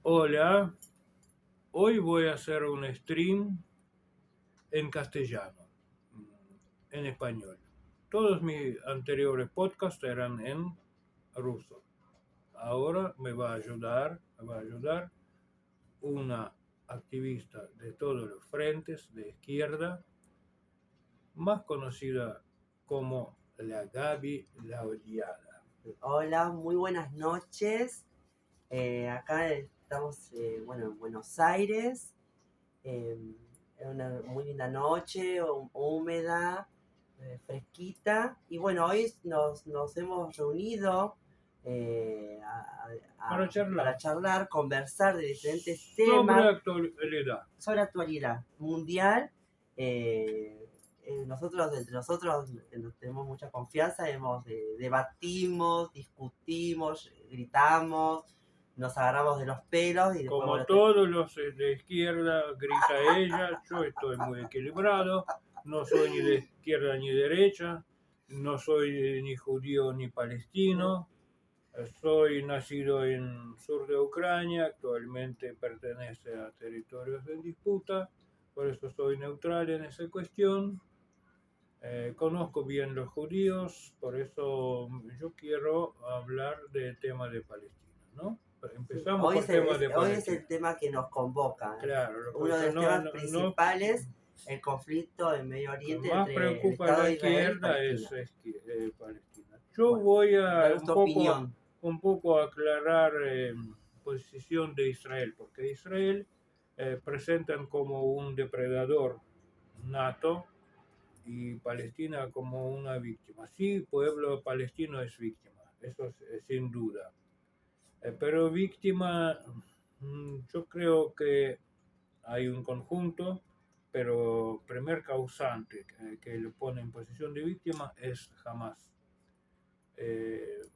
Hola, hoy voy a hacer un stream en castellano, en español. Todos mis anteriores podcasts eran en ruso. Ahora me va a ayudar una activista de todos los frentes de izquierda, más conocida como la Gaby la Odiada. Hola, muy buenas noches. Acá estamos, en Buenos Aires. Es una muy linda noche, húmeda, fresquita. Y bueno, hoy nos hemos reunido para charlar, conversar de diferentes Sobre temas actualidad. sobre actualidad mundial. Entre nosotros tenemos mucha confianza, debatimos, discutimos, gritamos, nos agarramos de los pelos y después, Como todos los de izquierda, grita ella, yo estoy muy equilibrado, no soy ni de izquierda ni derecha, no soy ni judío ni palestino, soy nacido en sur de Ucrania, actualmente pertenece a territorios en disputa, por eso soy neutral en esa cuestión. Conozco bien los judíos, por eso yo quiero hablar del tema de Palestina, ¿no? Empezamos por temas de hoy es Palestina. el tema que nos convoca. Claro, Uno de los temas principales, el conflicto en Medio Lo que Oriente más entre el preocupa a Estado la de Israel y izquierda Palestina. es Palestina. Yo Bueno, voy da a nuestra opinión. un poco aclarar posición de Israel, porque Israel presentan como un depredador nato y Palestina como una víctima. Sí, pueblo palestino es víctima, eso es sin duda. Pero víctima, yo creo que hay un conjunto, pero primer causante que lo pone en posición de víctima es Hamas.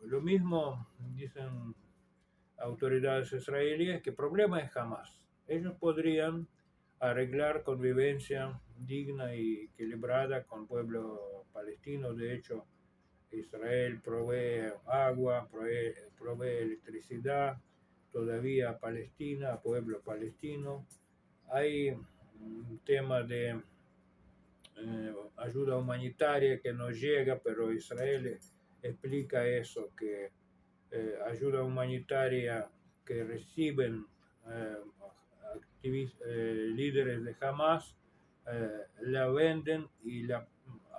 Lo mismo dicen autoridades israelíes, que el problema es Hamas. Ellos podrían arreglar convivencia digna y equilibrada con el pueblo palestino. De hecho, Israel provee agua, provee electricidad, todavía Palestina, pueblo palestino. Hay un tema de ayuda humanitaria que no llega, pero Israel explica eso, que ayuda humanitaria que reciben eh, líderes de Hamas, la venden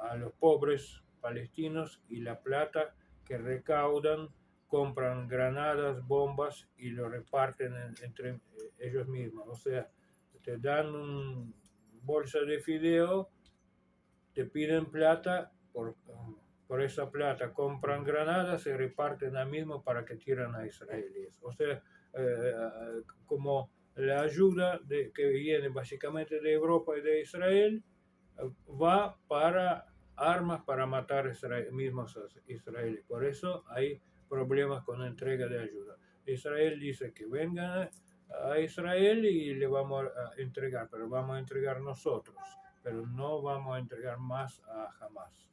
a los pobres palestinos y la plata que recaudan compran granadas, bombas y lo reparten entre ellos mismos. O sea, te dan un bolsa de fideo, te piden plata, por esa plata compran granadas y reparten a mismo para que tiran a israelíes. O sea, como la ayuda que viene básicamente de Europa y de Israel va para armas para matar mismos israelíes. Por eso hay problemas con la entrega de ayuda. Israel dice que vengan a Israel y le vamos a entregar, pero vamos a entregar nosotros, pero no vamos a entregar más a Hamas.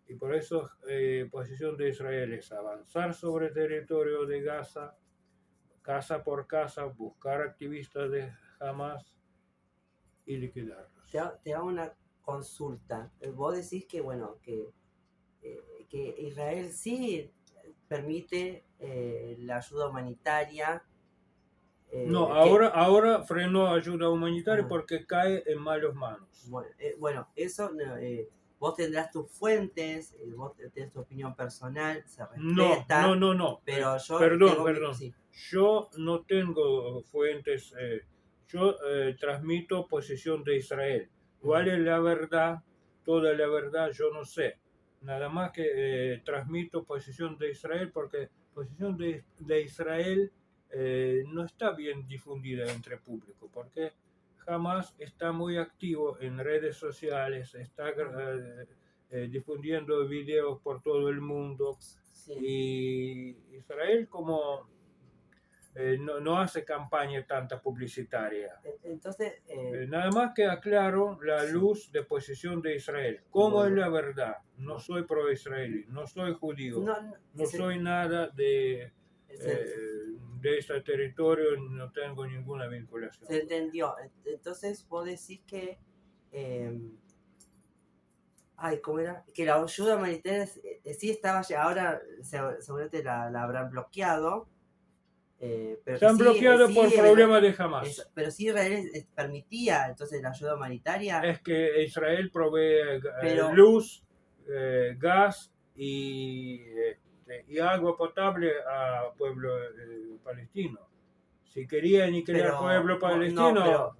Y por eso posición de Israel es avanzar sobre el territorio de Gaza, casa por casa, buscar activistas de Hamas y liquidarlos. Te hago una consulta. Vos decís que, bueno, que Israel sí permite la ayuda humanitaria. No, Que ahora frenó ayuda humanitaria Ajá. porque cae en malas manos. Bueno, eso no, vos tendrás tus fuentes, vos tenés tu opinión personal, se No, respeta, no. pero yo Perdón, tengo perdón. sí. Yo no tengo fuentes. Yo transmito posición de Israel. ¿Cuál es la verdad? Toda la verdad yo no sé. Nada más que transmito posición de Israel porque posición de Israel no está bien difundida entre público porque jamás está muy activo en redes sociales, está difundiendo videos por todo el mundo. Sí. Y Israel como no hace campaña tanta publicitaria. Entonces, Nada más que aclaro la sí. luz de posición de Israel. ¿Cómo es Bueno, la verdad? No bueno. soy pro-israelí, no soy judío, No, no soy nada de se- de ese territorio no tengo ninguna vinculación. Se entendió. Entonces vos decís que... ay, ¿cómo era? Que la ayuda humanitaria sí estaba ya, ahora seguramente la habrán bloqueado, pero que Están sí, bloqueados por problemas de Hamas. pero sí Israel permitía entonces la ayuda humanitaria, Es que Israel provee pero, luz, gas y agua potable a pueblo palestino. Si quería aniquilar pueblo no, palestino,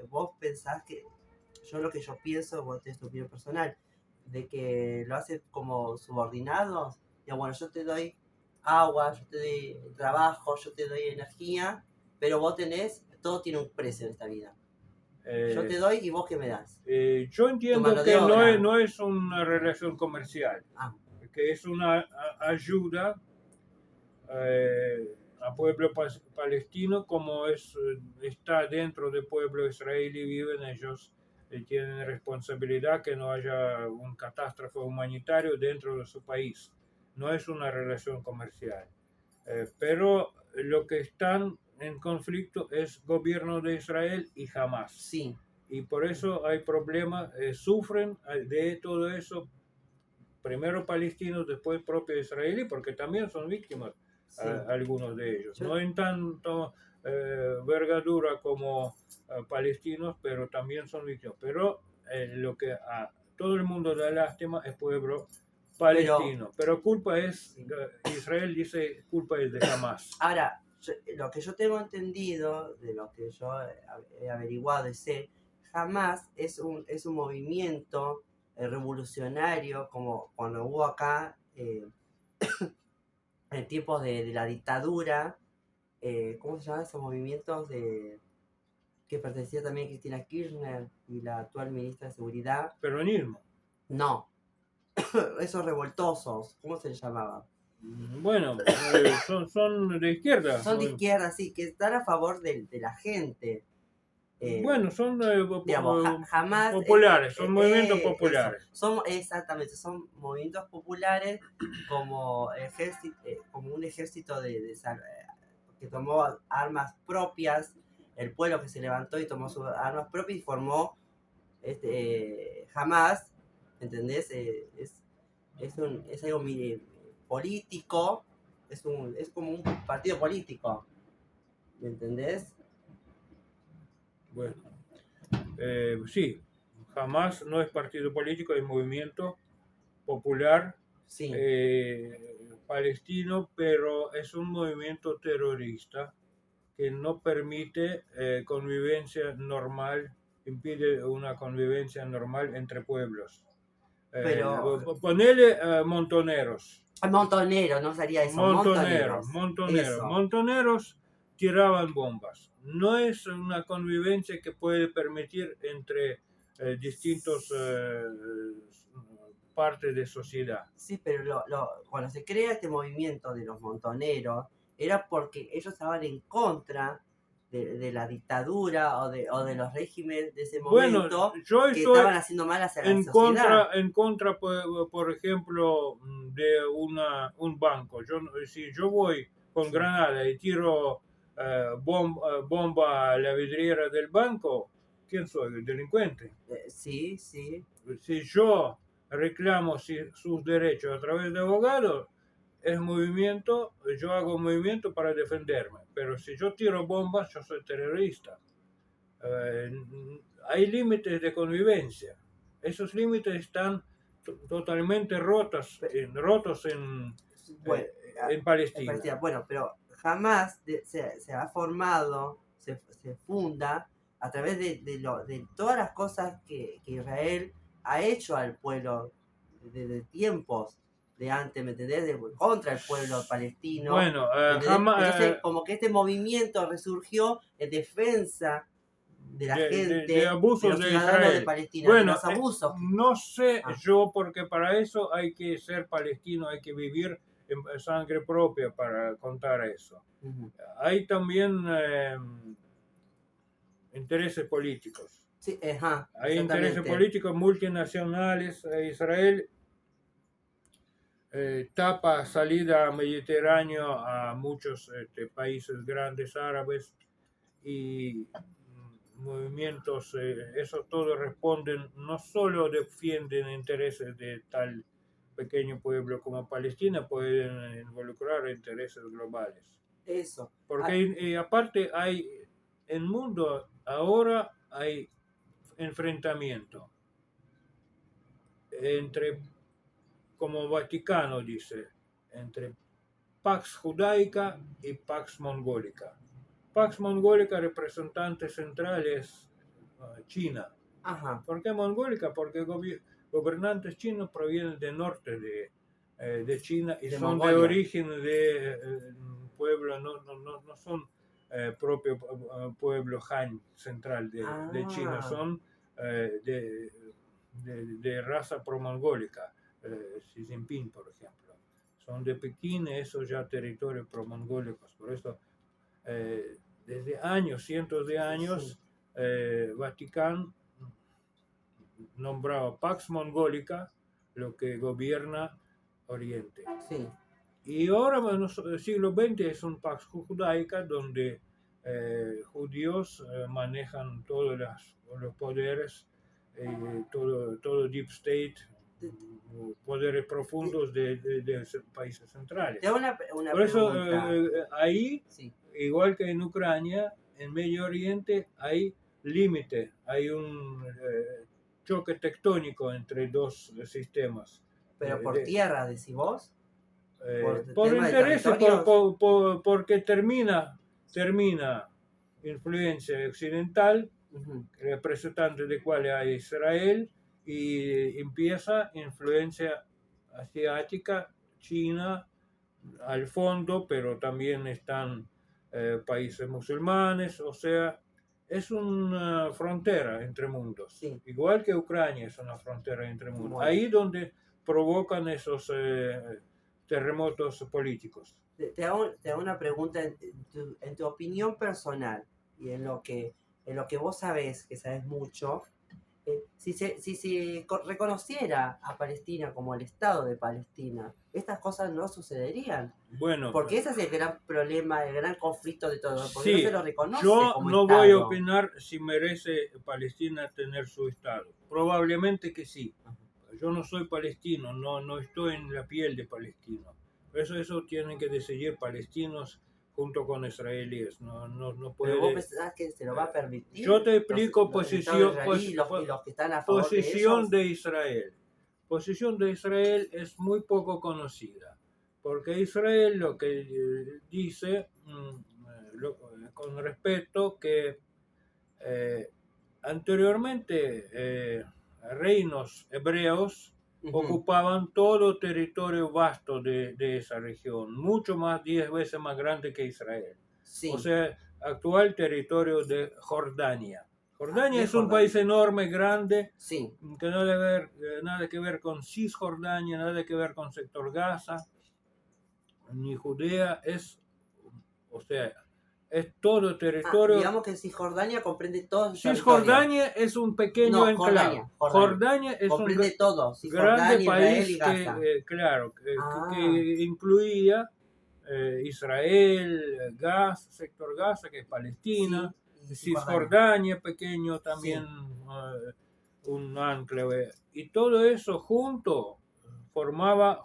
vos pensás que, lo que yo pienso, vos tenés tu opinión personal, de que lo hace como subordinados, y bueno, yo te doy agua, yo te doy trabajo, yo te doy energía, pero vos tenés, todo tiene un precio en esta vida. Yo te doy y vos qué me das. Yo entiendo que no es una relación comercial, que es una ayuda a pueblo palestino, como está dentro del pueblo israelí, viven ellos, tienen responsabilidad que no haya un catástrofe humanitario dentro de su país. No es una relación comercial, pero lo que están en conflicto es gobierno de Israel y Hamas. Sí. Y por eso hay problemas, sufren de todo eso, primero palestinos, después propio israelí, porque también son víctimas, sí, algunos de ellos. No en tanto vergadura como palestinos, pero también son víctimas. Pero lo que a todo el mundo da lástima es pueblo palestino. Pero culpa es, sí, Israel dice, culpa es de Hamas. Ahora, lo que yo tengo entendido, de lo que yo he averiguado y sé, Hamas es un movimiento revolucionario, como cuando hubo acá en tiempos de la dictadura, ¿cómo se llaman esos movimientos que pertenecía también a Cristina Kirchner y la actual ministra de Seguridad? Peronismo. No, esos revoltosos, ¿cómo se llamaba? Bueno, son de izquierda. Son de izquierda, sí, que están a favor de la gente. Bueno, son Hamas, populares, son movimientos populares. Exactamente, son movimientos populares como como un ejército que tomó armas propias, el pueblo que se levantó y tomó sus armas propias y formó Hamas, ¿entendés? Es algo político, es como un partido político, ¿me entendés? Bueno, sí, Hamas no es partido político, es movimiento popular, sí, palestino, pero es un movimiento terrorista que no permite convivencia normal, impide una convivencia normal entre pueblos. Pero ponele montoneros. Montoneros, no sería eso. Montoneros tiraban bombas. No es una convivencia que puede permitir entre distintos partes de sociedad. Sí, pero cuando se crea este movimiento de los montoneros, era porque ellos estaban en contra de la dictadura o de los regímenes de ese momento, yo que estaban haciendo mal a la sociedad. En contra, por ejemplo, de un banco. Si yo voy con granada y tiro bomba a la vidriera del banco, ¿quién soy? ¿El delincuente? Sí, sí. Si yo reclamo sus derechos a través de abogados, yo hago movimiento para defenderme, pero si yo tiro bombas, yo soy terrorista. Hay límites de convivencia. Esos límites están totalmente rotos en Palestina. Bueno, pero jamás se ha formado, se funda a través de todas las cosas que Israel ha hecho al pueblo desde tiempos de antes, ¿me entendés? Contra el pueblo palestino. Bueno, entonces como que este movimiento resurgió en defensa de la gente, de abusos de los de Israel. de Palestina, bueno, de los abusos. No sé yo, porque para eso hay que ser palestino, hay que vivir en sangre propia para contar eso. Hay también intereses políticos. Sí, hay intereses políticos multinacionales. Israel tapa salida Mediterráneo a muchos países grandes árabes y movimientos, eso todo responden, no solo defienden intereses de tal pequeño pueblo como Palestina, pueden involucrar intereses globales. Eso. Porque aparte hay, en el mundo ahora hay enfrentamiento entre, como Vaticano dice, entre Pax Judaica y Pax Mongólica. Pax Mongólica, representante central es China. Ajá. ¿Por qué mongólica? Porque gobernantes chinos provienen del norte de China y De son Mongolia. de origen de pueblo, no son propio pueblo Han central de China, son de raza promongólica, Xi Jinping, por ejemplo. Son de Pekín, esos ya territorios promongólicos. Por eso, desde años, cientos de años, Vaticano nombrado Pax Mongólica, lo que gobierna Oriente. Sí. Y ahora, bueno, el siglo XX es un Pax Judaica donde judíos manejan todos los poderes, todo Deep State, poderes profundos de países centrales. Te hago una Por eso, pregunta. ahí, Sí. igual que en Ucrania, en Medio Oriente hay límite, hay un choque tectónico entre dos sistemas. Pero por tierra, decís vos. Por tema de intereses, territorios. porque termina influencia occidental, Ujú. representante de cual hay Israel, y empieza influencia asiática, China, al fondo, pero también están países musulmanes, o sea, es una frontera entre mundos, Sí. igual que Ucrania es una frontera entre mundos, Bueno. ahí donde provocan esos terremotos políticos. Te hago una pregunta en tu opinión personal y en lo que vos sabés, que sabés mucho. Si se reconociera a Palestina como el Estado de Palestina, estas cosas no sucederían. Bueno, Porque ese es el gran problema, el gran conflicto de todo. Porque sí, no se lo reconoce yo como no Estado. voy a opinar si merece Palestina tener su Estado. Probablemente que sí. Yo no soy palestino, no estoy en la piel de palestino. Eso tienen que decidir palestinos junto con israelíes. No puede. Pero vos pensás que se lo va a permitir. Yo te explico El Estado israelí y los que están a favor posición de de Israel. Posición de Israel es muy poco conocida, porque Israel lo que dice con respecto que anteriormente reinos hebreos ocupaban todo el territorio vasto de esa región, mucho más, 10 veces más grande que Israel. Sí. O sea, actual territorio de Jordania. Jordania es un Jordania. país enorme, grande, Sí. que no debe nada que ver con Cisjordania, nada que ver con sector Gaza, ni Judea, o sea, es todo territorio. Digamos que Cisjordania comprende todo. Cisjordania es un pequeño enclave. Jordania es comprende un todo. grande país Israel y Gaza. que incluía Israel, Gaza, sector Gaza, que es Palestina, Sí, Cisjordania pequeño también, un enclave, y todo eso junto forma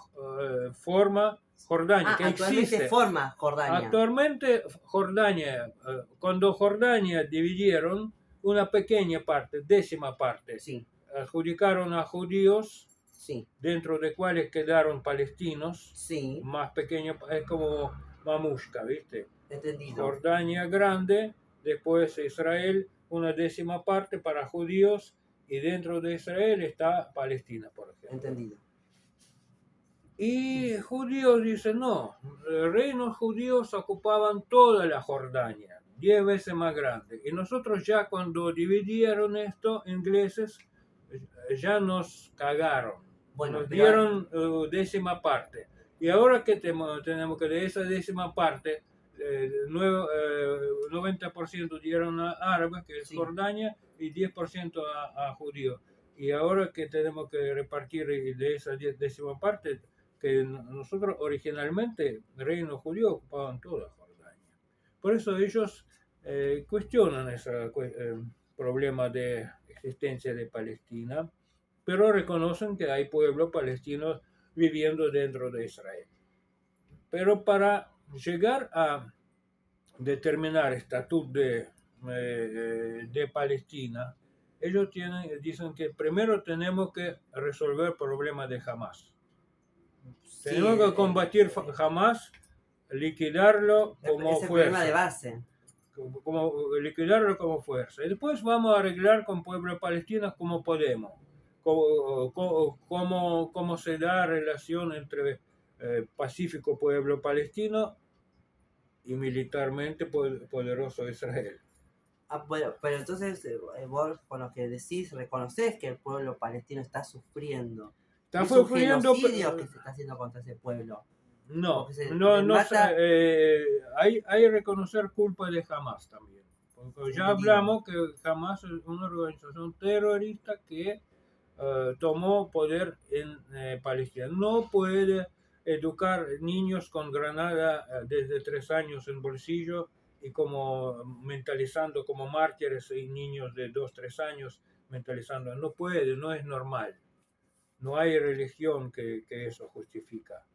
Jordania, que actualmente existe. forma Jordania. Actualmente Jordania, cuando Jordania dividieron una pequeña parte, décima parte, adjudicaron a judíos, dentro de cuales quedaron palestinos, más pequeños, es como Mamushka, ¿viste? Entendido. Jordania grande, después Israel, una décima parte para judíos, y dentro de Israel está Palestina, por ejemplo. Entendido. Y judíos dicen, no, reinos judíos ocupaban toda la Jordania, 10 veces más grande. Y nosotros ya cuando dividieron esto, ingleses, ya nos cagaron, nos dieron décima parte. Y ahora que tenemos que de esa décima parte, 90% dieron a árabes, que es Jordania, y 10% a judíos. Y ahora que tenemos que repartir de esa décima parte, que nosotros originalmente, el reino judío ocupaban toda Jordania. Por eso ellos cuestionan ese problema de existencia de Palestina, pero reconocen que hay pueblos palestinos viviendo dentro de Israel. Pero para llegar a determinar estatus de Palestina, ellos dicen que primero tenemos que resolver el problema de Hamas. Sí, Tenemos que combatir Hamas, liquidarlo como es el problema de fuerza. base. Como liquidarlo como fuerza. Y después vamos a arreglar con pueblos palestinos como podemos. Cómo se da relación entre pacífico pueblo palestino y militarmente poderoso Israel. Bueno, pero entonces vos con lo que decís reconoces que el pueblo palestino está sufriendo. Está Es un sufriendo, genocidio que se está haciendo contra ese pueblo. no, Porque se no, les no, mata. hay que reconocer culpa de Hamas también. Porque ya Entendido. hablamos que Hamas es una organización terrorista que tomó poder en Palestina. No puede educar niños con granada desde 3 años en bolsillo y como mentalizando como mártires y niños de 2, 3 años mentalizando. No puede, no es normal. No hay religión que eso justifica.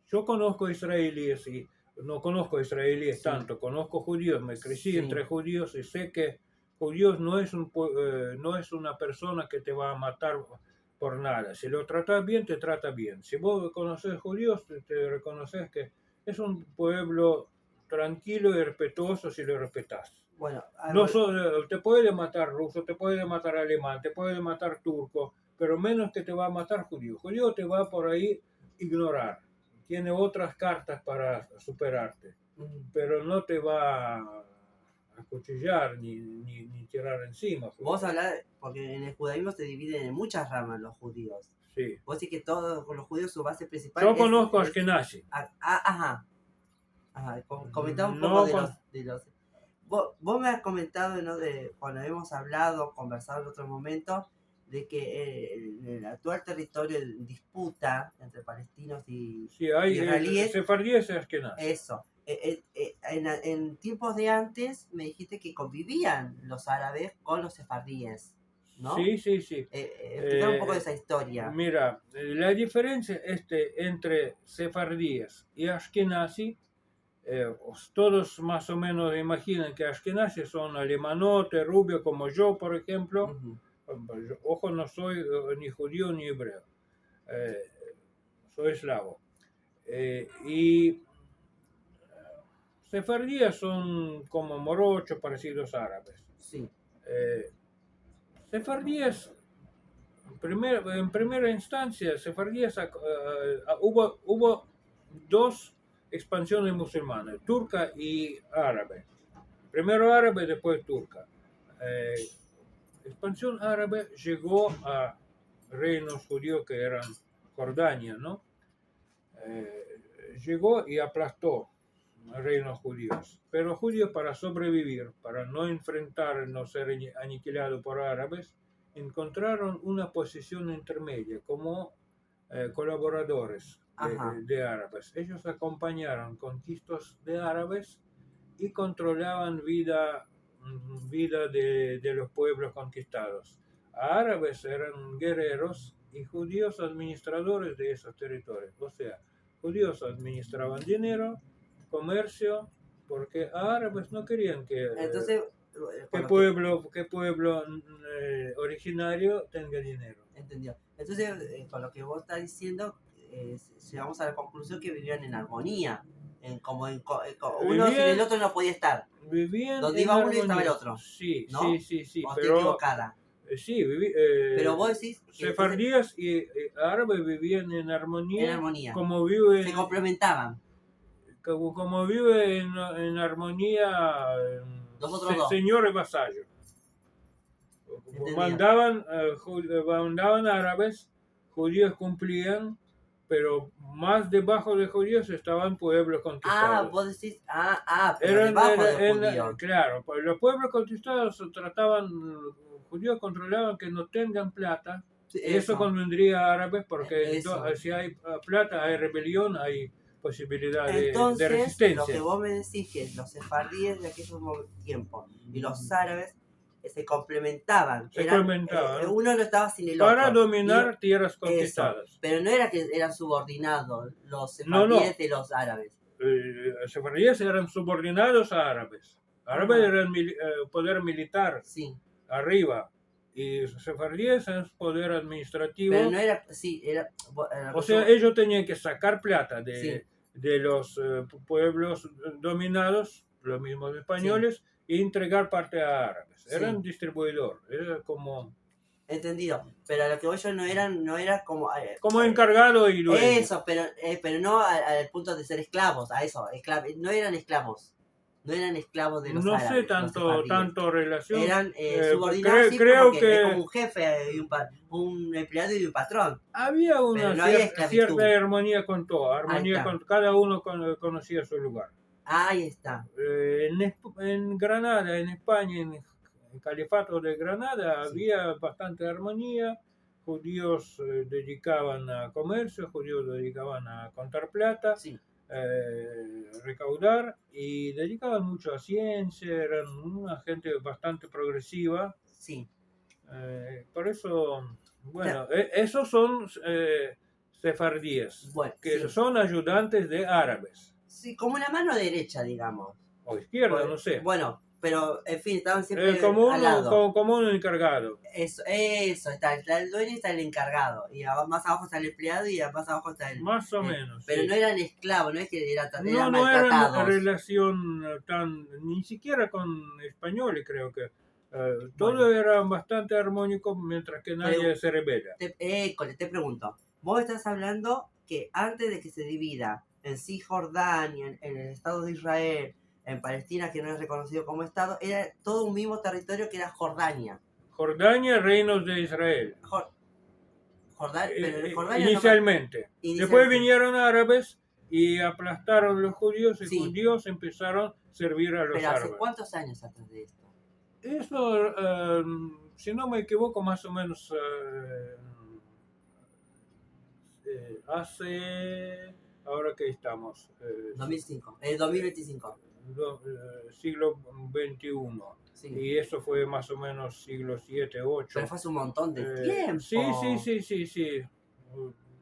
Yo conozco israelíes y no conozco israelíes tanto, conozco judíos, me crecí entre judíos y sé que judíos no es una persona que te va a matar por nada. Si lo tratas bien, te trata bien. Si vos conoces judíos, te reconoces que es un pueblo tranquilo y respetuoso si lo respetas. Bueno, No te puede matar ruso, te puede matar alemán, te puede matar turco, pero menos que te va a matar judío. Judío te va por ahí ignorar. Tiene otras cartas para superarte, pero no te va a acuchillar ni tirar encima. Vos hablás, porque en el judaísmo se dividen en muchas ramas los judíos. Sí. Vos decís que todos los judíos su base principal Yo conozco a Ashkenazi. Ajá. Comentá un poco de los... Vos me has comentado, ¿no? Cuando hemos hablado, conversado en otros momentos, de que en el actual territorio en disputa entre palestinos y israelíes... Sefardíes y Ashkenazi. Eso. En tiempos de antes me dijiste que convivían los árabes con los sefardíes, ¿no? Sí. Explicar un poco de esa historia. Mira, la diferencia entre sefardíes y Ashkenazi, todos más o menos imaginan que Ashkenazi son alemanote, rubio como yo, por ejemplo. Ojo, no soy ni judío ni hebreo, soy eslavo. Y sefardíes son como morochos, parecidos a árabes. Sí. Sefardíes, en primera instancia, sefardíes, hubo 2 expansiones musulmanas, turca y árabe. Primero árabe, después turca. Expansión árabe llegó a reinos judíos que eran Jordania, ¿no? Llegó y aplastó reinos judíos. Pero judíos, para sobrevivir, para no enfrentar, no ser aniquilados por árabes, encontraron una posición intermedia como colaboradores de árabes. Ellos acompañaron conquistas de árabes y controlaban vida de los pueblos conquistados. Árabes eran guerreros y judíos administradores de esos territorios. O sea, judíos administraban dinero, comercio, porque árabes no querían que pueblo originario tenga dinero. Entendido. Entonces, con lo que vos estás diciendo, llegamos a la conclusión que vivían en armonía. Uno sin el otro no podía estar. Vivían donde iba uno y estaba el otro. Sí, ¿no? sí. O estoy equivocada. Sí, pero vos decís sefardíes y árabes vivían en armonía. Como viven, se complementaban. Como vive en armonía señor y vasallo. Mandaban árabes, judíos cumplían, pero más debajo de judíos estaban pueblos conquistados. Vos decís, pero debajo de judíos. Claro, pues los pueblos conquistados judíos controlaban que no tengan plata, Sí, Eso convendría a árabes porque Eso. si hay plata, hay rebelión, hay posibilidad de Entonces, lo resistencia. que vos me decís que los sefardíes de aquellos tiempos y los árabes se complementaban. Se complementaban. Uno no estaba sin el Para otro. dominar tierras Eso. conquistadas. Pero no era que eran subordinados los No, sefardíes de los árabes. Sefardíes eran subordinados a árabes. Árabes eran poder militar Sí. arriba. Y sefardíes es poder administrativo. Pero no era, sí, era... O sea, ellos tenían que sacar plata Sí. de los pueblos dominados, los mismos españoles, e entregar parte a árabes. Eran distribuidor, era como... Entendido, pero lo que voy yo no era como... como encargado y dueño. Eso, pero no al punto de ser esclavos, a eso, no eran esclavos. No eran esclavos de los árabes. No sé tanto relación. Eran subordinados, sí, creo porque que es como un jefe, y un empleado y un patrón. había una no había esclavitud. cierta armonía con todo, cada uno conocía su lugar. Ahí está. En Granada, en España, en el Califato de Granada, había bastante armonía. Judíos dedicaban a comercio, judíos dedicaban a contar plata. Sí. Recaudar, y dedicaban mucho a ciencia, eran una gente bastante progresiva. Sí. Por eso, bueno, esos son sefardíes, que son ayudantes de árabes. Sí, como una mano derecha, digamos. O izquierda, no sé. Bueno, pero en fin, estaban siempre como al lado. Como un encargado. Eso, está el dueño y está el encargado. Y más abajo está el empleado y más abajo está el... Más o menos. Pero no eran esclavos, no es que eran no era una relación ni siquiera con españoles, creo que. Todo era bastante armónico mientras que nadie se rebela. Te pregunto, vos estás hablando que antes de que se divida en Cisjordania, en el Estado de Israel, en Palestina, que no es reconocido como Estado, era todo un mismo territorio que era Jordania. Jordania, reinos de Israel. Jordania inicialmente. Después vinieron árabes y aplastaron a los judíos y judíos empezaron a servir a los árabes. ¿Hace cuántos años atrás de esto? Eso, si no me equivoco, más o menos hace... Ahora que estamos. 2025. Siglo XXI. Sí. Y eso fue más o menos siglo 7, 8. Pero fue hace un montón de tiempo. Sí.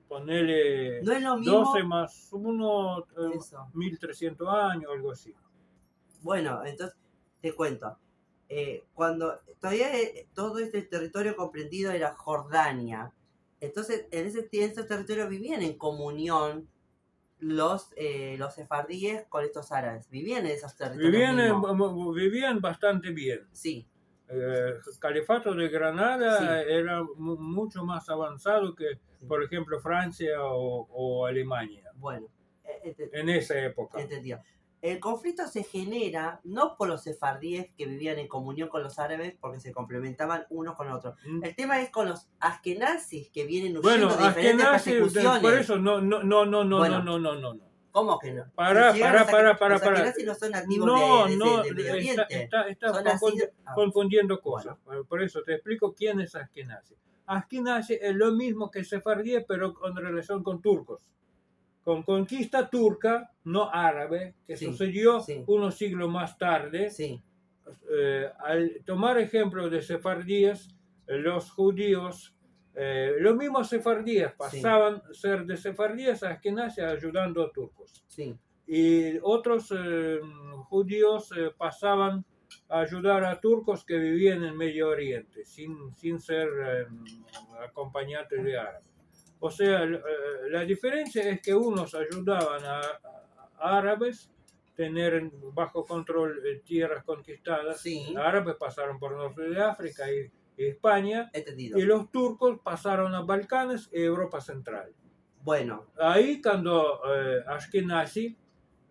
Ponele no es lo mismo, 12 más 1, 1300 años, algo así. Bueno, entonces te cuento. Cuando todavía todo este territorio comprendido era Jordania, entonces en ese territorio vivían en comunión los sefardíes con estos árabes. Vivían en esos territorios. Vivían bastante bien. Sí. El Califato de Granada era mucho más avanzado que, por ejemplo, Francia o Alemania. Bueno. En esa época. Entendido. El conflicto se genera no por los sefardíes que vivían en comunión con los árabes porque se complementaban unos con otros. El tema es con los askenazis que vienen huyendo de diferentes persecuciones. Por eso no. ¿Cómo que no? Para. Los askenazis no son nativos de Medio Oriente. Estás confundiendo cosas. Bueno. Por eso te explico quién es Askenazi. Askenazi es lo mismo que sefardí, pero con relación con turcos. Con conquista turca, no árabe, que sucedió unos siglos más tarde. Al tomar ejemplo de sefardíes, los judíos, los mismos sefardíes pasaban a ser de sefardíes a askenazí ayudando a turcos. Y otros judíos pasaban a ayudar a turcos que vivían en Medio Oriente, sin ser acompañantes de árabes. O sea, la diferencia es que unos ayudaban a árabes a tener bajo control tierras conquistadas. Árabes pasaron por norte de África y España. Entendido. Y los turcos pasaron a Balcanes y Europa Central. Bueno. Ahí cuando Ashkenazi,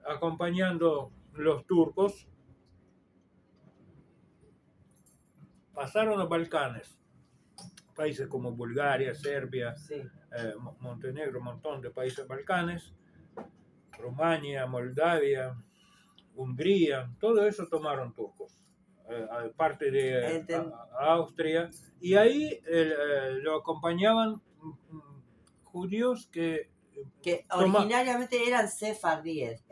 acompañando los turcos, pasaron a Balcanes. Países como Bulgaria, Serbia, Montenegro, un montón de países balcanes, Rumania, Moldavia, Hungría, todo eso tomaron turcos. parte de Enten- Austria, y ahí lo acompañaban judíos que que toma, originariamente eran no sefardíes.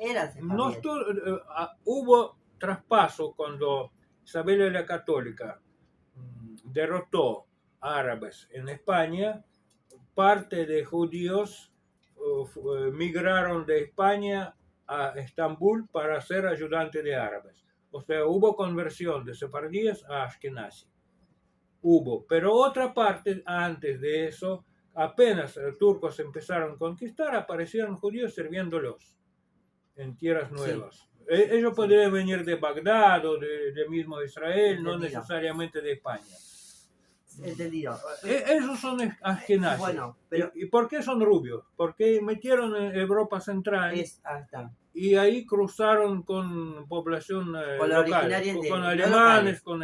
hubo traspaso cuando Isabel la Católica derrotó árabes en España. Parte de judíos migraron de España a Estambul para ser ayudantes de árabes. O sea, hubo conversión de sefardíes a ashkenazí. Hubo, pero otra parte, antes de eso, apenas los turcos empezaron a conquistar, aparecieron judíos sirviéndolos en tierras Sí, nuevas. sí, Ellos sí, podrían venir de Bagdad o de mismo Israel, no entendido, necesariamente de España. entendido. Esos son ashkenazis. Bueno, pero ¿Y por qué son rubios? Porque metieron en Europa Central ahí está. y ahí cruzaron con población Con los local, originarios con no alemanes, locales, con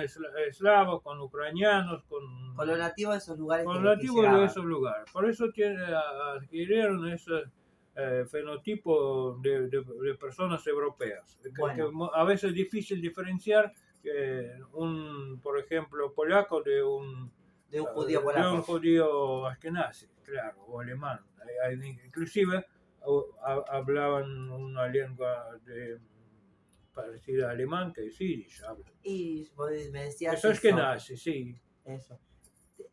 eslavos, con ucranianos, con los nativos de esos lugares con que nativos de llegaban. esos lugares. Por eso adquirieron ese fenotipo de personas europeas, que Bueno, a veces es difícil diferenciar por ejemplo, polaco de un judío de un polaco. judío ashkenazi, claro, o alemán. Inclusive hablaban una lengua parecida a alemán, que es yiddish. Y vos me decías Eso es eso, ashkenazi, sí. eso.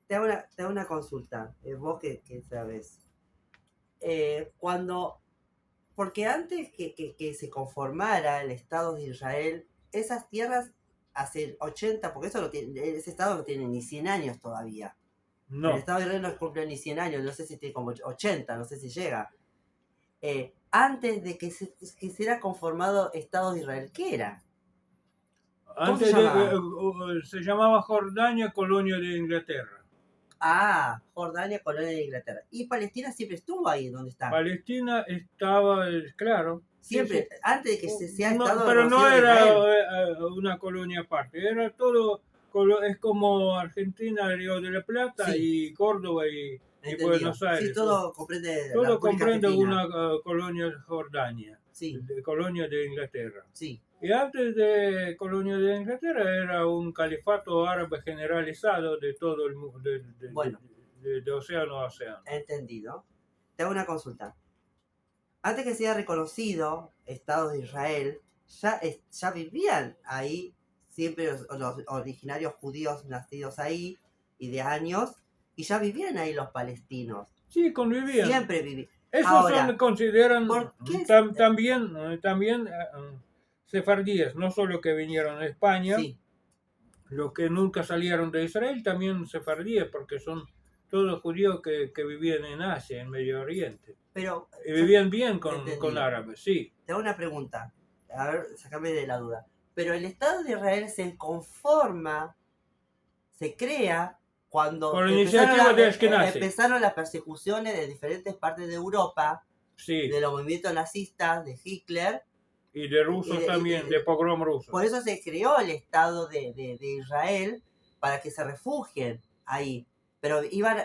Te hago una consulta, vos que sabes. Cuando, porque antes que se conformara el Estado de Israel, esas tierras hace 80, porque eso ese Estado no tiene ni 100 años todavía. El No. Estado de Israel no cumple ni 100 años, no sé si tiene como 80, no sé si llega. Antes de que se quisiera conformado Estado de Israel, ¿qué era? ¿Cómo se Antes llamaba? se llamaba Jordania, colonia de Inglaterra. Ah, Jordania, colonia de Inglaterra. Y Palestina siempre estuvo ahí donde está. Palestina estaba, claro, sí, sí. Siempre, antes de que se sea No, Estado pero no reconocido de era Israel. una colonia aparte, era todo, es como Argentina, Río de la Plata Sí, y Córdoba y entendido. Buenos Sí, Aires. todo comprende la Todo República comprende Argentina. una colonia de Jordania, Sí, colonia de Inglaterra. sí. Y antes de colonia de Inglaterra era un califato árabe generalizado de todo el mundo, Bueno, de océano a océano. entendido. Te hago una consulta. Antes que sea reconocido Estado de Israel, ya vivían ahí siempre los originarios judíos nacidos ahí y de años, y ya vivían ahí los palestinos. Sí, convivían. Siempre vivían. Esos Ahora, consideran ¿por qué? también sefardíes, no solo que vinieron a España, Sí, los que nunca salieron de Israel, también sefardíes, porque son todos judíos que vivían en Asia, en Medio Oriente. pero Y yo vivían bien con entendido. árabes, sí. Te hago una pregunta. A ver, sacame de la duda. Pero el Estado de Israel se conforma, se crea cuando Por iniciativa de Ashkenazi, empezaron las persecuciones de diferentes partes de Europa, sí. de los movimientos nazistas, de Hitler. Y de rusos también, de pogrom rusos. Por eso se creó el Estado de Israel, para que se refugien ahí. Pero iban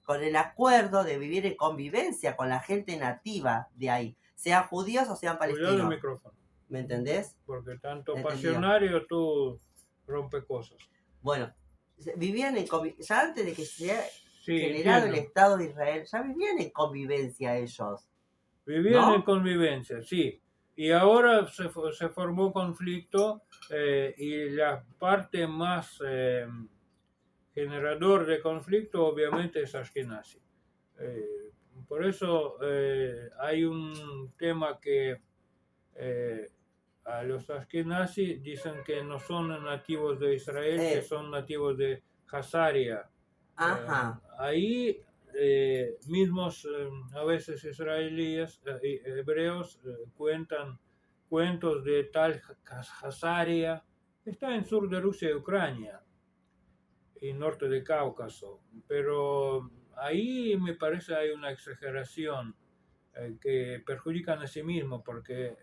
con el acuerdo de vivir en convivencia con la gente nativa de ahí, sean judíos o sean Cuidado el palestinos. micrófono, ¿Me entendés? porque tanto Entendido. pasionario tú rompe cosas. Bueno, vivían en ya antes de que se Sí, generado el entiendo. Estado de Israel, ya vivían en convivencia ellos. Vivían en ¿No? convivencia, sí. Y ahora se formó conflicto y la parte más generador de conflicto obviamente es Ashkenazi. Eh, por eso hay un tema que a los Ashkenazi dicen que no son nativos de Israel, que son nativos de Hazaria. Ajá. Ahí mismos a veces israelíes, hebreos, cuentan cuentos de tal Hazaria, está en sur de Rusia y Ucrania y norte de Cáucaso, pero ahí me parece hay una exageración que perjudican a sí mismos porque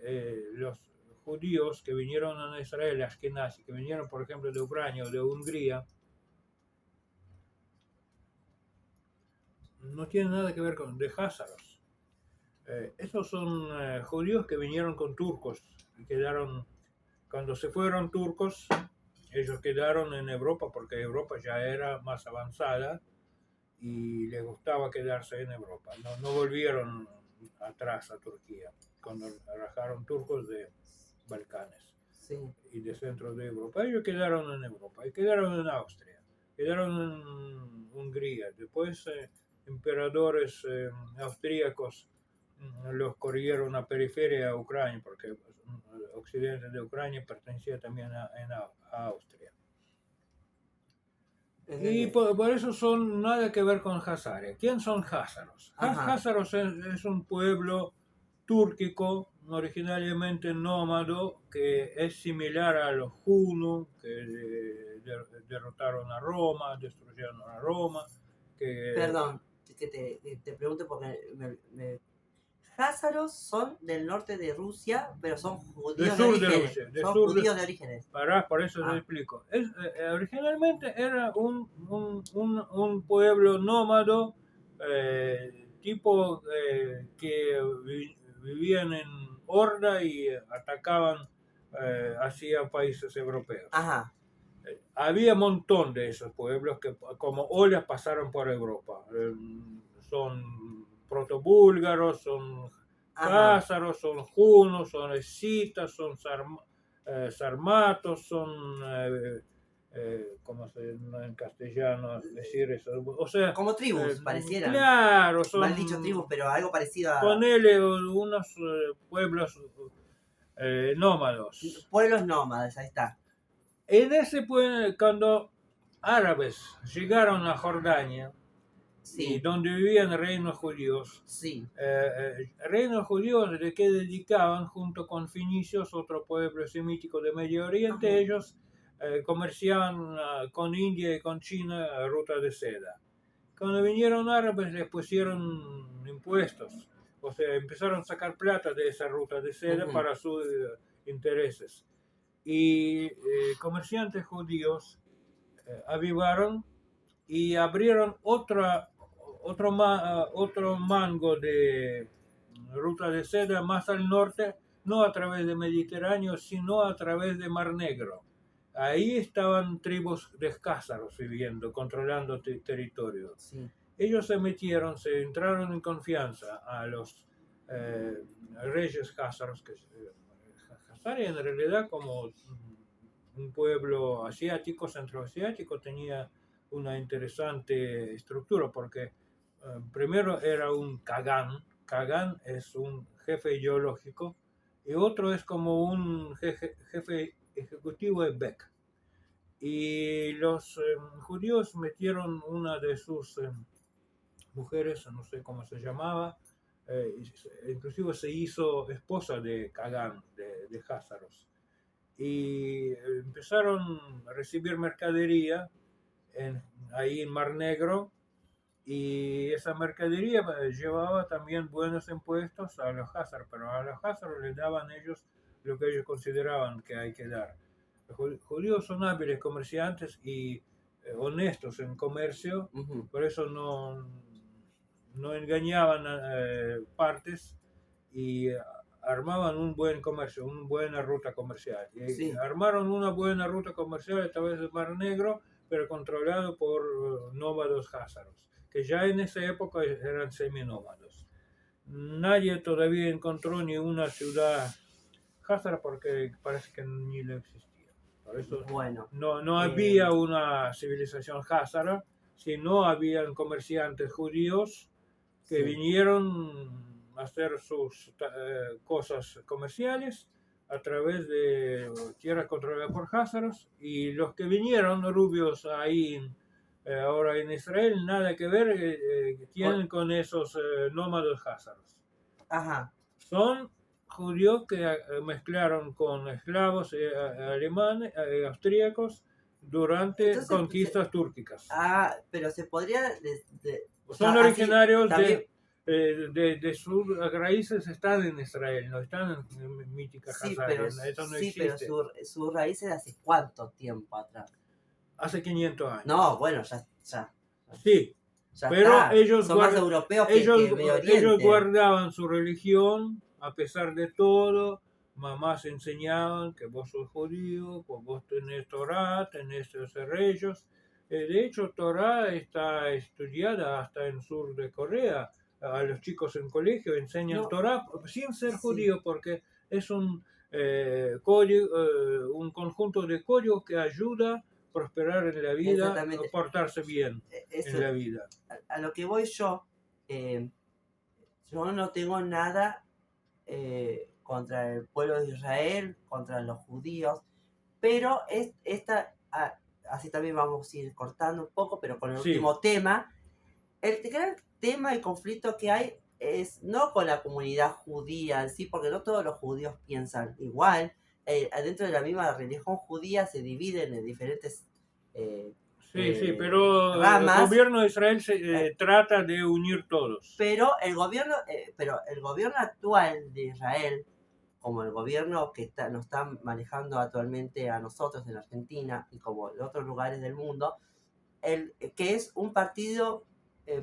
los judíos que vinieron a Israel, Ashkenazi, que vinieron por ejemplo de Ucrania o de Hungría, no tienen nada que ver con de házaros. Esos son judíos que vinieron con turcos y quedaron cuando se fueron turcos, ellos quedaron en Europa porque Europa ya era más avanzada y les gustaba quedarse en Europa. No volvieron atrás a Turquía cuando rajaron turcos de Balcanes Sí. y de centro de Europa. Ellos quedaron en Europa y quedaron en Austria, quedaron en Hungría. Después emperadores austríacos los corrieron a periferia de Ucrania, porque el occidente de Ucrania pertenecía también a Austria. Y por eso son nada que ver con Hazaria. ¿Quién son házaros? Házaros es un pueblo túrquico, originariamente nómado, que es similar a los Hunnos, que derrotaron a Roma, destruyeron a Roma. Perdón, que te pregunto porque házaros son del norte de Rusia, pero son judíos de orígenes. Son judíos de orígenes. Por eso te explico. Originalmente era un pueblo nómado, tipo que vivían en horda y atacaban hacia países europeos. Ajá. Había un montón de esos pueblos que como olas pasaron por Europa. Son protobúlgaros, son házaros, son junos, son escitas, son sarmatos, son ¿cómo se dice en castellano decir eso? O sea, como tribus, parecieran. Claro, son. Mal dicho tribus, pero algo parecido a. Ponele unos pueblos nómados. Pueblos nómadas, ahí está. En ese pueblo, cuando árabes llegaron a Jordania, sí. donde vivían reinos judíos, sí. Reinos judíos de que dedicaban, junto con finicios, otro pueblo semítico de Medio Oriente, ellos comerciaban con India y con China ruta de seda. Cuando vinieron árabes les pusieron impuestos, o sea, empezaron a sacar plata de esa ruta de seda para sus intereses. Y comerciantes judíos avivaron y abrieron otro mango de ruta de seda más al norte, no a través del Mediterráneo, sino a través de Mar Negro. Ahí estaban tribus de házaros viviendo, controlando territorio. Sí. Ellos se entraron en confianza a los reyes házaros, que Hazaria en realidad como un pueblo asiático, centroasiático, tenía una interesante estructura porque primero era un Kagán. Kagán es un jefe ideológico y otro es como un jefe ejecutivo de Bek. Y los judíos metieron una de sus mujeres, no sé cómo se llamaba, inclusive se hizo esposa de Kagán, de házaros. Y empezaron a recibir mercadería ahí en Mar Negro, y esa mercadería llevaba también buenos impuestos a los házaros, pero a los házaros les daban ellos lo que ellos consideraban que hay que dar. Los judíos son hábiles comerciantes y honestos en comercio, por eso no engañaban partes y armaban un buen comercio, una buena ruta comercial. Y armaron una buena ruta comercial a través del Mar Negro, pero controlado por nómados házaros, que ya en esa época eran seminómados. Nadie todavía encontró ni una ciudad házara porque parece que ni lo existía. Por eso no había una civilización házara, sino habían comerciantes judíos que vinieron a hacer sus cosas comerciales a través de tierras controladas por házaros, y los que vinieron rubios ahí ahora en Israel nada que ver tienen con esos nómados házaros. Son judíos que mezclaron con esclavos alemanes, austríacos durante conquistas túrquicas. Pero se podría son originarios de sus raíces, están en Israel, no están en mítica Hazaria. Eso no existe. Pero sus raíces hace cuánto tiempo atrás. Hace 500 años. No, bueno, ya. Sí, pero ellos son más europeos que Medio Oriente. Ellos guardaban su religión a pesar de todo, mamás enseñaban que vos sos judío, pues vos tenés Torah, tenés los reyes. De hecho, Torah está estudiada hasta en sur de Corea. A los chicos en colegio enseñan No, Torah sin ser sí, judío, porque es código, un conjunto de códigos que ayuda a prosperar en la vida, a exactamente. portarse bien en Eso, la vida. a lo que voy eh, yo no tengo nada contra el pueblo de Israel, contra los judíos, pero así también vamos a ir cortando un poco, pero con el Sí, último tema, el gran tema y conflicto que hay es no con la comunidad judía en sí, porque no todos los judíos piensan igual. Adentro de la misma religión judía se dividen en diferentes eh, sí, pero el ramas, gobierno de Israel eh, trata de unir todos. pero el gobierno actual de Israel, como el gobierno que nos está manejando actualmente a nosotros en Argentina y como en otros lugares del mundo, que es un partido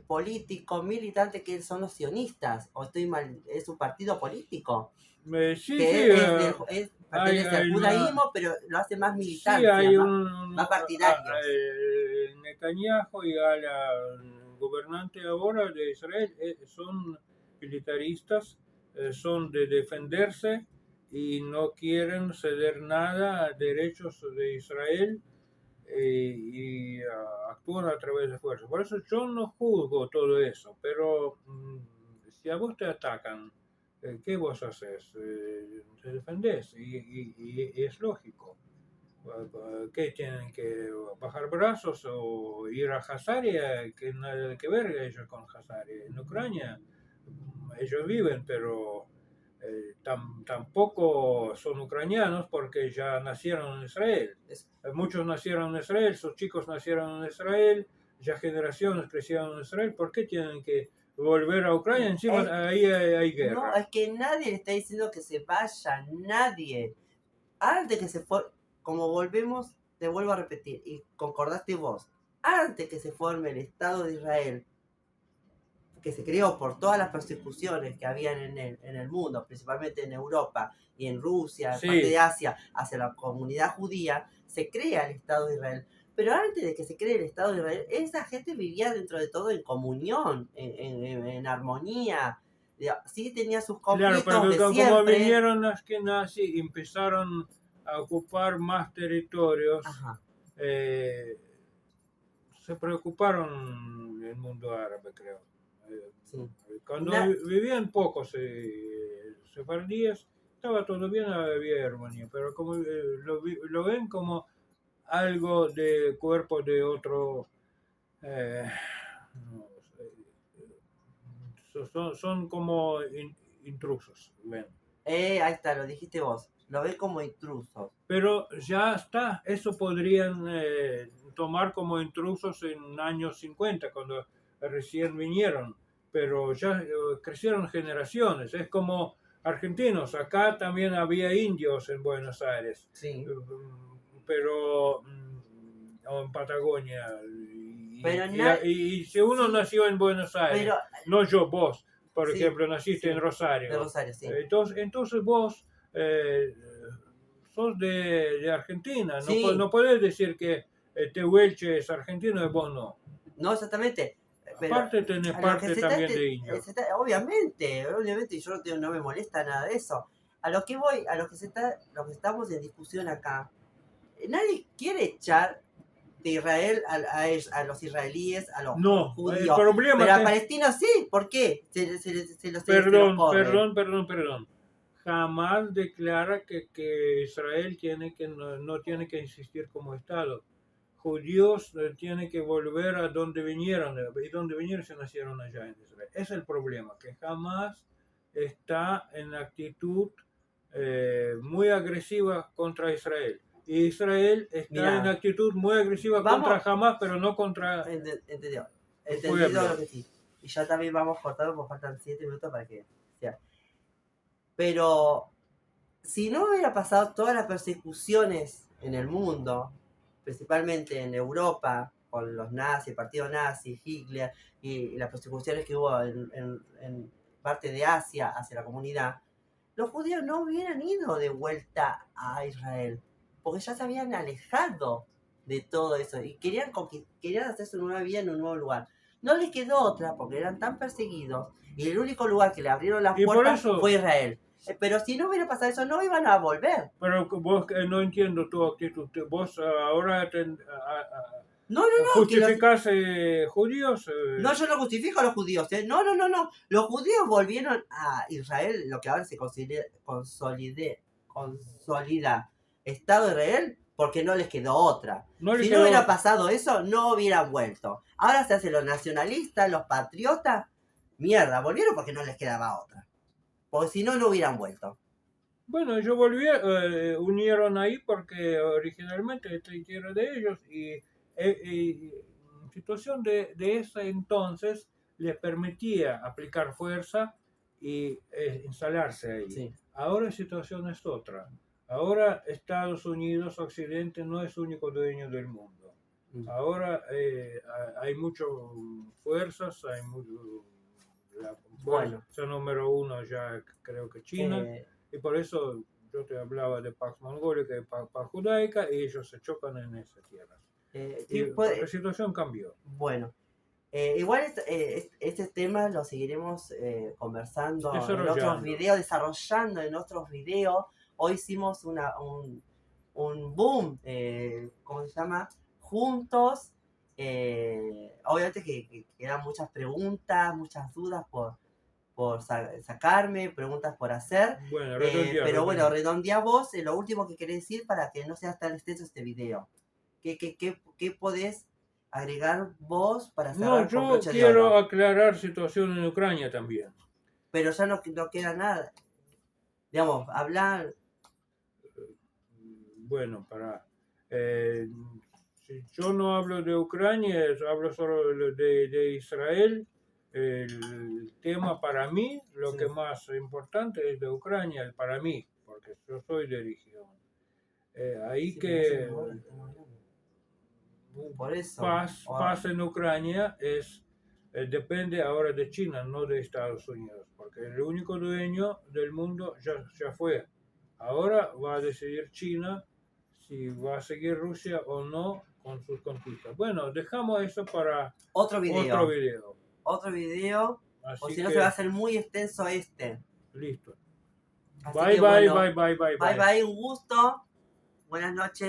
político, militante, que son los sionistas, o estoy mal, es un partido político, Sí, sí, que pertenece al hay una, judaísmo, pero lo hace más sí, militancia, hay más partidarios. Netanyahu y a la gobernante ahora de Israel son militaristas, son de defenderse y no quieren ceder nada a derechos de Israel actúan a través de fuerza. Por eso yo no juzgo todo eso, pero si a vos te atacan, ¿qué vos haces? Te defendés y es lógico. ¿Qué tienen que bajar brazos o ir a Hazaria? Que nada que ver ellos con Hazaria. En Ucrania ellos viven, pero tampoco son ucranianos porque ya nacieron en Israel. Muchos nacieron en Israel, sus chicos nacieron en Israel, ya generaciones crecieron en Israel. ¿Por qué tienen que volver a Ucrania? Encima Es, ahí hay no, guerra. es que nadie le está diciendo que se vaya, nadie. Antes que se fue, como volvemos, te vuelvo a repetir, y concordaste vos, antes que se forme el Estado de Israel, que se creó por todas las persecuciones que habían en el mundo, principalmente en Europa y en Rusia, en parte de Sí, Asia, hacia la comunidad judía, se crea el Estado de Israel. Pero antes de que se cree el Estado de Israel, esa gente vivía dentro de todo en comunión, en armonía. Sí tenía sus claro, conflictos pero de como siempre. vinieron los que nazi empezaron a ocupar más territorios, Ajá, eh, se preocuparon el mundo árabe, creo. Eh, sí. Cuando Na- vivían pocos sefardíes, estaba todo bien, había armonía, pero como lo ven como algo de cuerpo de otro, eh, no sé, son como intrusos, ven. ahí está, lo dijiste vos. Lo ve como intrusos. Pero ya está, eso podrían tomar como intrusos en años 50 cuando recién vinieron, pero ya crecieron generaciones, es como argentinos, acá también había indios en Buenos Aires, Sí. pero o en Patagonia, Pero nadie. y si uno Sí, nació en Buenos pero. Aires, no yo, vos, por Sí, ejemplo, naciste en sí. De Rosario, Rosario, sí. entonces vos eh, sos de Argentina, Sí, no podés decir que Tehuelche es argentino y vos no. no exactamente. Pero Aparte tenés a lo que parte también de indio. obviamente, yo no me molesta nada de eso. A lo que voy, lo que estamos en discusión acá, nadie quiere echar de Israel a los israelíes, a los No, el judíos, problema pero a que, palestinos sí, ¿por qué? Se los corren. perdón. Jamás declara que Israel tiene que, no tiene que existir como Estado. Judíos tienen que volver a donde vinieron, y donde vinieron se nacieron allá en Israel. Es el problema, que jamás está en actitud muy agresiva contra Israel. Y Israel está en Mira, actitud muy agresiva contra vamos, Hamas, pero no contra entendió, el entendido lo pueblo. que sí. Y ya también vamos cortando, porque faltan 7 minutos para que sea. Pero si no hubiera pasado todas las persecuciones en el mundo, principalmente en Europa, con los nazis, el partido nazi, Hitler, y las persecuciones que hubo en parte de Asia hacia la comunidad, los judíos no hubieran ido de vuelta a Israel, porque ya se habían alejado de todo eso y querían hacer su nueva vida en un nuevo lugar. No les quedó otra porque eran tan perseguidos y el único lugar que le abrieron las Y por puertas eso, fue Israel. Pero si no hubiera pasado eso, no iban a volver. pero vos no entiendo tu actitud. Vos ahora No, que los- justificás judíos. no, yo no justifico a los judíos. No, no, no, no. Los judíos volvieron a Israel, lo que ahora se consolida Estado de Israel, porque no les quedó otra. No les Si quedó no hubiera otra. pasado eso, no hubieran vuelto. Ahora se hacen los nacionalistas, los patriotas. Mierda, volvieron porque no les quedaba otra. Porque si no, no hubieran vuelto. Bueno, ellos unieron ahí porque originalmente esta tierra de ellos y situación de ese entonces les permitía aplicar fuerza y instalarse ahí. Sí. Ahora la situación es otra. Ahora Estados Unidos, Occidente, no es único dueño del mundo. Ahora hay muchas fuerzas, hay la Bueno. fuerza número uno ya creo que China. Y por eso yo te hablaba de Pax Mongólica y Pax Judaica y ellos se chocan en esa tierra. La situación cambió. Bueno, igual este tema lo seguiremos conversando en otros videos, desarrollando en otros videos. Hoy hicimos un boom, ¿cómo se llama? Juntos. Obviamente que quedan muchas preguntas, muchas dudas por sacarme, preguntas por hacer. Bueno, pero bueno, redondea vos lo último que querés decir para que no sea tan extenso este video. ¿Qué podés agregar vos para cerrar? No, yo quiero aclarar situación en Ucrania también. Pero ya no queda nada. Digamos, hablar. Bueno, si yo no hablo de Ucrania, hablo solo de Israel. El tema para mí, lo que más importante es de Ucrania, para mí, porque yo soy de religión. Ahí que por eso, paz en Ucrania depende ahora de China, no de Estados Unidos, porque el único dueño del mundo ya fue. Ahora va a decidir China si va a seguir Rusia o no con sus conquistas. Bueno, dejamos eso para otro video. Así o si no se va a hacer muy extenso este. Listo. Bye, bye, un gusto. Buenas noches.